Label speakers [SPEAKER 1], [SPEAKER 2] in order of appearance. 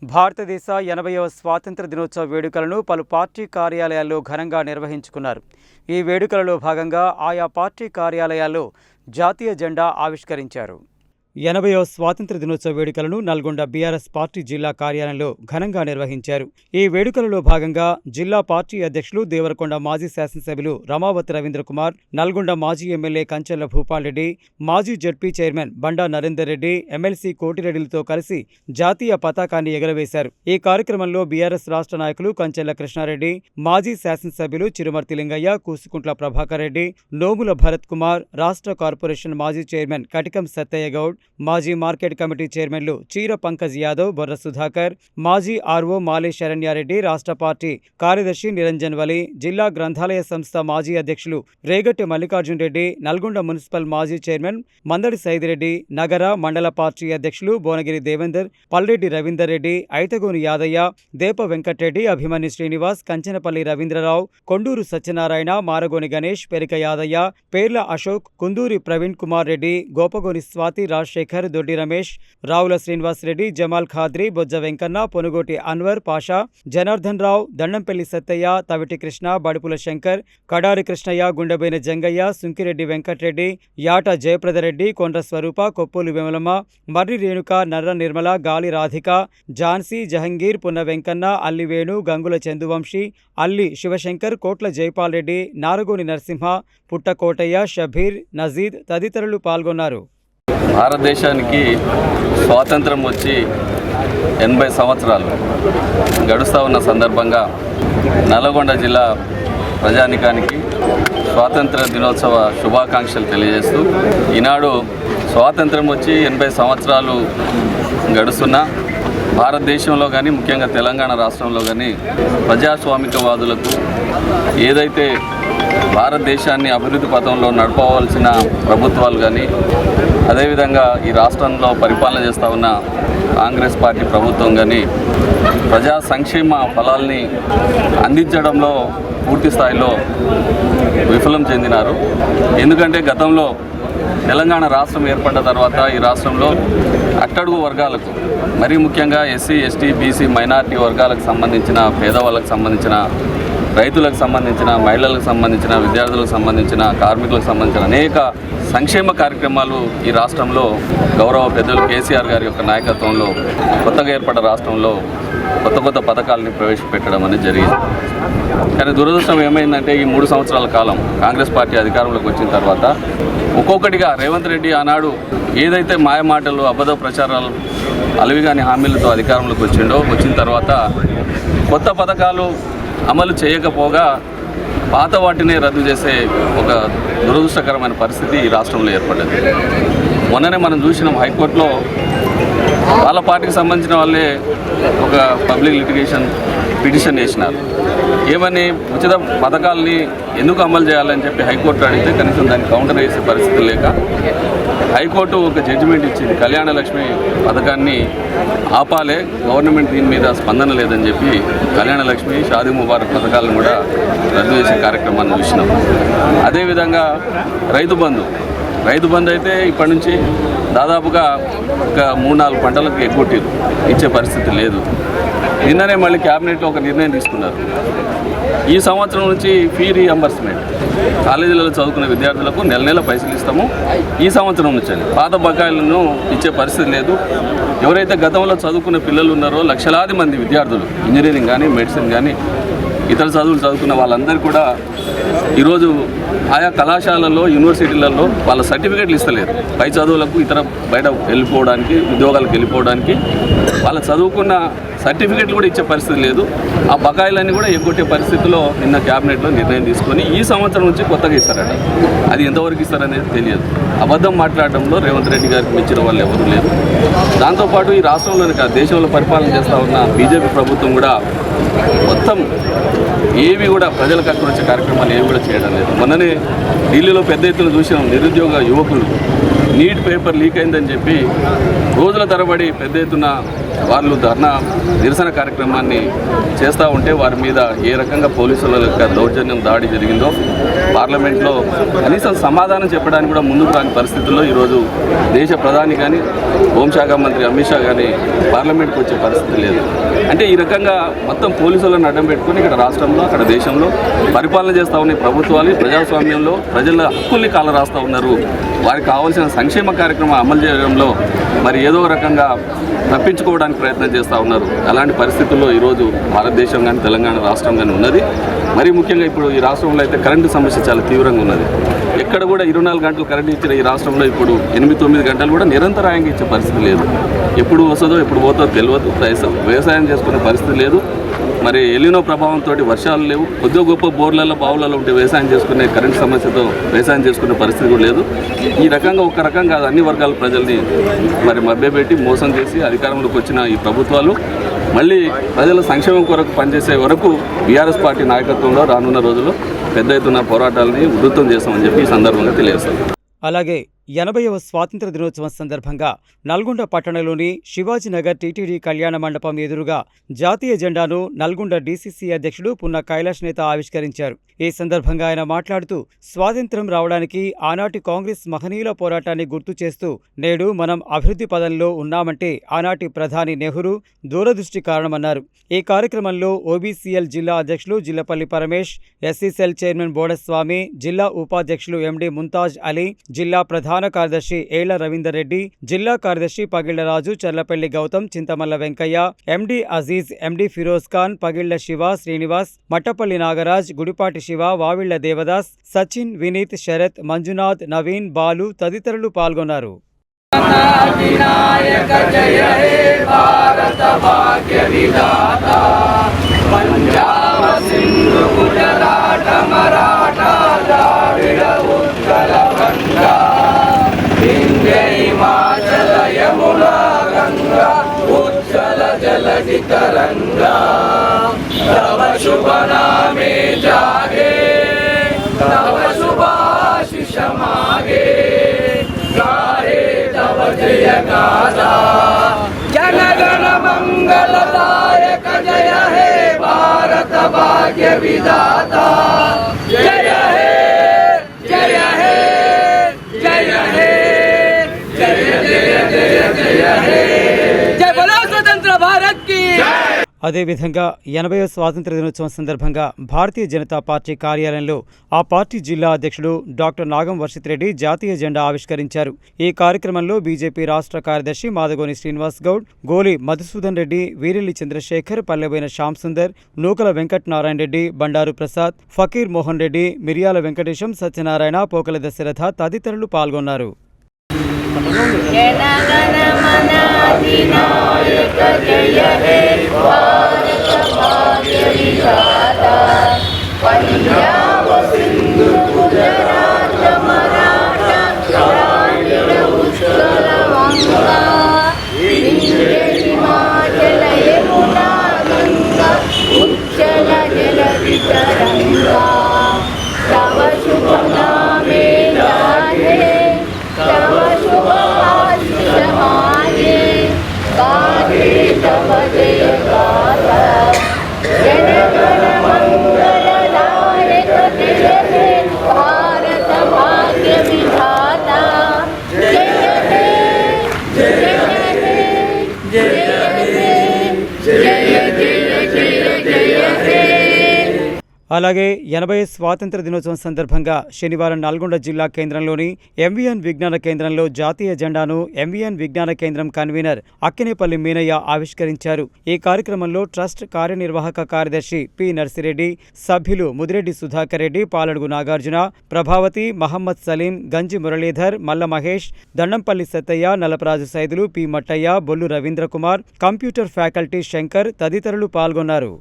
[SPEAKER 1] భారతదేశ 80వ స్వాతంత్ర దినోత్సవ వేడుకలను పలు పార్టీ కార్యాలయాల్లో ఘనంగా నిర్వహించుకున్నారు. ఈ వేడుకలలో భాగంగా ఆయా పార్టీ కార్యాలయాల్లో జాతీయ జెండా ఆవిష్కరించారు. 80వ స్వాతంత్ర దినోత్సవ వేడుకలను నల్గొండ బీఆర్ఎస్ పార్టీ జిల్లా కార్యాలయంలో ఘనంగా నిర్వహించారు. ఈ వేడుకలలో భాగంగా జిల్లా పార్టీ అధ్యక్షులు దేవరకొండ మాజీ శాసనసభ్యులు రమావతి రవీంద్రకుమార్, నల్గొండ మాజీ ఎమ్మెల్యే కంచెల భూపాల్ రెడ్డి, మాజీ జడ్పీ చైర్మన్ బండా నరేందర్ రెడ్డి, ఎమ్మెల్సీ కోటిరెడ్డిలతో కలిసి జాతీయ పతాకాన్ని ఎగురవేశారు. ఈ కార్యక్రమంలో బీఆర్ఎస్ రాష్ట్ర నాయకులు కంచెల కృష్ణారెడ్డి, మాజీ శాసనసభ్యులు చిరుమర్తి లింగయ్య, కూసుకుంట్ల ప్రభాకర్ రెడ్డి, నోముల భరత్ కుమార్, రాష్ట్ర కార్పొరేషన్ మాజీ చైర్మన్ కటికం సత్తయ్య గౌడ్, మాజీ మార్కెట్ కమిటీ చైర్మన్లు చీర పంకజ్ యాదవ్, బొర్ర సుధాకర్, మాజీ ఆర్ఓ మాలే శరణ్యారెడ్డి, రాష్ట్ర పార్టీ కార్యదర్శి నిరంజన్ వలి, జిల్లా గ్రంథాలయ సంస్థ మాజీ అధ్యక్షులు రేగట్టి మల్లికార్జున్ రెడ్డి, నల్గొండ మున్సిపల్ మాజీ చైర్మన్ మందడి సైదిరెడ్డి, నగర మండల పార్టీ అధ్యక్షులు బోనగిరి దేవేందర్, పల్రెడ్డి రవీందర్ రెడ్డి, ఐతగోని యాదయ్య, దేప వెంకట్రెడ్డి, అభిమన్యు శ్రీనివాస్, కంచెనపల్లి రవీంద్రరావు, కొండూరు సత్యనారాయణ, మారగోని గణేష్, పెరిక యాదయ్య, పేర్ల అశోక్, కుందూరి ప్రవీణ్ కుమార్ రెడ్డి, గోపగోని స్వాతి, రాజశేఖర్, దొడ్డి రమేష్, రావుల శ్రీనివాస్ రెడ్డి, జమాల్ ఖాద్రి, బొజ్జ వెంకన్న, పొనుగోటి అన్వర్ పాషా, జనార్దన్ రావు, దండంపల్లి సత్తయ్య, తవిటి కృష్ణ, బడుపుల శంకర్, కడారి కృష్ణయ్య, గుండెబైన జంగయ్య, సుంకిరెడ్డి వెంకట్రెడ్డి, యాట జయప్రదరెడ్డి, కొండ్ర స్వరూప, కొప్పులు విమలమ్మ, మర్రి రేణుక, నర్ర నిర్మల, గాలి రాధిక, ఝాన్సీ, జహంగీర్, పున్న వెంకన్న, అల్లి వేణు, గంగుల చందువంశీ, అల్లి శివశంకర్, కోట్ల జైపాల్ రెడ్డి, నారగోని నరసింహ, పుట్టకోటయ్య, షబీర్, నజీద్ తదితరులు పాల్గొన్నారు.
[SPEAKER 2] భారతదేశానికి స్వాతంత్రం వచ్చి 80 సంవత్సరాలు గడుస్తూ ఉన్న సందర్భంగా నల్గొండ జిల్లా ప్రజానికానికి స్వాతంత్ర దినోత్సవ శుభాకాంక్షలు తెలియజేస్తూ, ఈనాడు స్వాతంత్రం వచ్చి 80 సంవత్సరాలు గడుస్తున్నా భారతదేశంలో కానీ ముఖ్యంగా తెలంగాణ రాష్ట్రంలో కానీ ప్రజాస్వామికవాదులకు ఏదైతే భారతదేశాన్ని అభివృద్ధి పథంలో నడపవలసిన ప్రభుత్వాలు కానీ, అదేవిధంగా ఈ రాష్ట్రంలో పరిపాలన చేస్తూ ఉన్న కాంగ్రెస్ పార్టీ ప్రభుత్వం కానీ ప్రజా సంక్షేమ ఫలాల్ని అందించడంలో పూర్తి స్థాయిలో విఫలం చెందినారు. ఎందుకంటే గతంలో తెలంగాణ రాష్ట్రం ఏర్పడ్డ తర్వాత ఈ రాష్ట్రంలో అట్టడుగు వర్గాలకు, మరీ ముఖ్యంగా ఎస్సీ, ఎస్టీ, బీసీ, మైనారిటీ వర్గాలకు సంబంధించిన, పేదవాళ్ళకు సంబంధించిన, రైతులకు సంబంధించిన, మహిళలకు సంబంధించిన, విద్యార్థులకు సంబంధించిన, కార్మికులకు సంబంధించిన అనేక సంక్షేమ కార్యక్రమాలు ఈ రాష్ట్రంలో గౌరవ పెద్దలు కేసీఆర్ గారి యొక్క నాయకత్వంలో కొత్తగా ఏర్పడ్డ రాష్ట్రంలో కొత్త పథకాలని ప్రవేశపెట్టడం అనేది జరిగింది. కానీ దురదృష్టం ఏమైందంటే ఈ 3 సంవత్సరాల కాలం కాంగ్రెస్ పార్టీ అధికారంలోకి వచ్చిన తర్వాత ఒక్కొక్కటిగా రేవంత్ రెడ్డి ఆనాడు ఏదైతే మాయమాటలు, అబద్ధ ప్రచారాలు, అలవిగాని హామీలతో అధికారంలోకి వచ్చిన తర్వాత కొత్త పథకాలు అమలు చేయకపోగా పాత వాటినే రద్దు చేసే ఒక దురదృష్టకరమైన పరిస్థితి ఈ రాష్ట్రంలో ఏర్పడ్డది. మొన్ననే మనం చూసినాం, హైకోర్టులో వాళ్ళ పార్టీకి సంబంధించిన వాళ్ళే ఒక పబ్లిక్ లిటిగేషన్ పిటిషన్ వేసినారు. ఏమని, ఉచిత పథకాలని ఎందుకు అమలు చేయాలని చెప్పి హైకోర్టు అడిగితే కనీసం దాన్ని కౌంటర్ వేసే పరిస్థితి లేక హైకోర్టు ఒక జడ్జిమెంట్ ఇచ్చింది. కళ్యాణ లక్ష్మి పథకాన్ని ఆపాలే, గవర్నమెంట్ దీని మీద స్పందన లేదని చెప్పి కళ్యాణ లక్ష్మి, షాదీ ముబారక్ పథకాలను కూడా రద్దు చేసే కార్యక్రమాన్ని చూసినాం. అదేవిధంగా రైతు బంధు అయితే ఇప్పటి నుంచి దాదాపుగా ఒక 3-4 పంటలకు ఎగ్గొట్టిరు, ఇచ్చే పరిస్థితి లేదు. నిన్ననే మళ్ళీ క్యాబినెట్లో ఒక నిర్ణయం తీసుకున్నారు. ఈ సంవత్సరం నుంచి ఫీ రీఎంబర్స్మెంట్, కాలేజీలలో చదువుకునే విద్యార్థులకు నెల పైసలు ఇస్తాము. ఈ సంవత్సరం నుంచి పాత బకాయిలను ఇచ్చే పరిస్థితి లేదు. ఎవరైతే గతంలో చదువుకునే పిల్లలు ఉన్నారో లక్షలాది మంది విద్యార్థులు, ఇంజనీరింగ్ కానీ, మెడిసిన్ కానీ, ఇతర చదువులు చదువుకున్న వాళ్ళందరూ కూడా ఈరోజు ఆయా కళాశాలల్లో, యూనివర్సిటీలలో వాళ్ళ సర్టిఫికేట్లు ఇస్తలేరు. పై చదువులకు, ఇతర బయట వెళ్ళిపోవడానికి, ఉద్యోగాలకు వెళ్ళిపోవడానికి వాళ్ళ చదువుకున్న సర్టిఫికేట్లు కూడా ఇచ్చే పరిస్థితి లేదు. ఆ బకాయిలన్నీ కూడా ఎగ్గొట్టే పరిస్థితిలో నిన్న క్యాబినెట్లో నిర్ణయం తీసుకొని ఈ సంవత్సరం నుంచి కొత్తగా ఇస్తారట. అది ఎంతవరకు ఇస్తారనేది తెలియదు. అబద్ధం మాట్లాడడంలో రేవంత్ రెడ్డి గారికి మించిన వాళ్ళు ఎవరు లేరు. దాంతోపాటు ఈ రాష్ట్రంలోని కాదు, దేశంలో పరిపాలన చేస్తూ ఉన్న బీజేపీ ప్రభుత్వం కూడా మొత్తం ఏవి కూడా ప్రజలకు అక్కడ వచ్చే కార్యక్రమాలు ఏవి కూడా చేయడం లేదు. మొన్ననే ఢిల్లీలో పెద్ద ఎత్తున చూసినాం, నిరుద్యోగ యువకులు నీట్ పేపర్ లీక్ అయిందని చెప్పి రోజుల తరబడి పెద్ద ఎత్తున వాళ్ళు ధర్నా నిరసన కార్యక్రమాన్ని చేస్తూ ఉంటే వారి మీద ఏ రకంగా పోలీసుల యొక్క దౌర్జన్యం దాడి జరిగిందో పార్లమెంట్లో కనీసం సమాధానం చెప్పడానికి కూడా ముందుకు రాని పరిస్థితుల్లో ఈరోజు దేశ ప్రధాని కానీ హోంశాఖ మంత్రి అమిత్ షా కానీ పార్లమెంట్కి వచ్చే పరిస్థితి లేదు. అంటే ఈ రకంగా మొత్తం పోలీసులను అడ్డం పెట్టుకుని ఇక్కడ రాష్ట్రంలో అక్కడ దేశంలో పరిపాలన చేస్తూ ఉన్నాయి ప్రభుత్వాలు. ప్రజాస్వామ్యంలో ప్రజల హక్కుల్ని కాలరాస్తూ ఉన్నారు. వారికి కావాల్సిన సంక్షేమ కార్యక్రమం అమలు చేయడంలో మరి ఏదో రకంగా తప్పించుకోవడానికి ప్రయత్నం చేస్తూ ఉన్నారు. అలాంటి పరిస్థితుల్లో ఈరోజు భారతదేశం కానీ తెలంగాణ రాష్ట్రం కానీ ఉన్నది. మరీ ముఖ్యంగా ఇప్పుడు ఈ రాష్ట్రంలో అయితే కరెంటు సమస్య చాలా తీవ్రంగా ఉన్నది. ఎక్కడ కూడా 24 గంటలు కరెంటు ఇచ్చిన ఈ రాష్ట్రంలో ఇప్పుడు 8-9 గంటలు కూడా నిరంతరాయంగా ఇచ్చే పరిస్థితి లేదు. ఎప్పుడు వస్తుందో ఎప్పుడు పోతుందో తెలియదు. వ్యవసాయం చేసుకునే పరిస్థితి లేదు. మరి ఎలినో ప్రభావంతో వర్షాలు లేవు. కొద్దిగా గొప్ప బోర్లలో బావులలో ఉంటే వ్యవసాయం చేసుకునే కరెంటు సమస్యతో వ్యవసాయం చేసుకునే పరిస్థితి కూడా లేదు. ఈ రకంగా ఒక రకంగా అన్ని వర్గాల ప్రజల్ని మరి మభ్యపెట్టి మోసం చేసి అధికారంలోకి వచ్చిన ఈ ప్రభుత్వాలు మళ్ళీ ప్రజల సంక్షేమం కొరకు పనిచేసే వరకు బీఆర్ఎస్ పార్టీ నాయకత్వంలో రానున్న రోజుల్లో పెద్ద ఎత్తున పోరాటాలని ఉధృతం చేస్తామని చెప్పి ఈ సందర్భంగా తెలియజేస్తాం.
[SPEAKER 1] అలాగే 80వ స్వాతంత్ర దినోత్సవం సందర్భంగా నల్గొండ పట్టణంలోని శివాజీనగర్ టీటీడీ కళ్యాణ మండపం ఎదురుగా జాతీయ జెండాను నల్గొండ డీసీసీ అధ్యక్షుడు పున్న కైలాష్ నేత ఆవిష్కరించారు. ఈ సందర్భంగా ఆయన మాట్లాడుతూ స్వాతంత్ర్యం రావడానికి ఆనాటి కాంగ్రెస్ మహనీయుల పోరాటాన్ని గుర్తు చేస్తూ నేడు మనం అభివృద్ధి పదంలో ఉన్నామంటే ఆనాటి ప్రధాని నెహ్రూ దూరదృష్టి కారణమన్నారు. ఈ కార్యక్రమంలో ఓబీసీఎల్ జిల్లా అధ్యక్షులు జిల్లపల్లి పరమేష్, ఎస్సీసెల్ చైర్మన్ బోడస్వామి, జిల్లా ఉపాధ్యక్షులు ఎండి ముంతాజ్ అలీ, జిల్లా ప్రధాన కార్యదర్శి ఏళ్ల రవీందర్ రెడ్డి, జిల్లా కార్యదర్శి పగిళ్ల రాజు, చర్లపల్లి గౌతమ్, చింతమల్ల వెంకయ్య, ఎండి అజీజ్, ఎండి ఫిరోజ్ ఖాన్, పగిళ్ల శివ, శ్రీనివాస్, మట్టపల్లి నాగరాజ్, గుడిపాటి శివ, వావిళ్ల దేవదాస్, సచిన్, వినీత్, శరత్, మంజునాథ్, నవీన్, బాలు తదితరులు పాల్గొన్నారు.
[SPEAKER 3] तव शुभ नामे जागे, तव शुभाशिष मागे, गाहे तव जय गाथा. जन गण मंगलदायक जय हे भारत भाग्य विधाता. जय हे जय हे जय हे जय जय जय जय हे. जय बोलो स्वतंत्र भारत की.
[SPEAKER 1] అదేవిధంగా 80వ స్వాతంత్ర దినోత్సవం సందర్భంగా భారతీయ జనతా పార్టీ కార్యాలయంలో ఆ పార్టీ జిల్లా అధ్యక్షుడు డాక్టర్ నాగం వర్షిత్ రెడ్డి జాతీయ జెండా ఆవిష్కరించారు. ఈ కార్యక్రమంలో బీజేపీ రాష్ట్ర కార్యదర్శి మాదగోని శ్రీనివాస్ గౌడ్, గోలి మధుసూదన్ రెడ్డి, వీరిల్లి చంద్రశేఖర్, పల్లెబోయిన శ్యామ్ సుందర్, నూకల వెంకట్ నారాయణ రెడ్డి, బండారు ప్రసాద్, ఫకీర్ మోహన్ రెడ్డి, మిరియాల వెంకటేశం, సత్యనారాయణ, పోకల దశరథ తదితరులు పాల్గొన్నారు.
[SPEAKER 4] जय हे भारत भाग्य विधाता. पंजाब सिंधु गुजरात मराठा द्राविड़ उत्कल वंगा विंध्य हिमाचल यमुना गंगा उच्चल जलधि तरंगा. तव शुभ नामे जागे, तव शुभ आशीष मागे, गाहे तव जय गाथा. जन गण मंगलदायक जय हे भारत भाग्य विधाता. जय हे जय हे जय हे जय जय जय जय हे.
[SPEAKER 1] అలాగే 80 స్వాతంత్ర దినోత్సవం సందర్భంగా శనివారం నల్గొండ జిల్లా కేంద్రంలోని ఎంవీఎన్ విజ్ఞాన కేంద్రంలో జాతీయ జెండాను ఎంవీఎన్ విజ్ఞాన కేంద్రం కన్వీనర్ అక్కినేపల్లి మీనయ్య ఆవిష్కరించారు. ఈ కార్యక్రమంలో ట్రస్ట్ కార్యనిర్వాహక కార్యదర్శి పి నర్సిరెడ్డి, సభ్యులు Mudireddy Sudhakar Reddy, Paladugu Nagarjuna, Prabhavati, Mohammed Salim, Ganji Muralidhar, Malla Mahesh, Dandampalli Sattaiah, Nalaparaju Saidulu, P Mattaiah, Bollu Ravindrakumar, computer faculty Shankar తదితరులు పాల్గొన్నారు.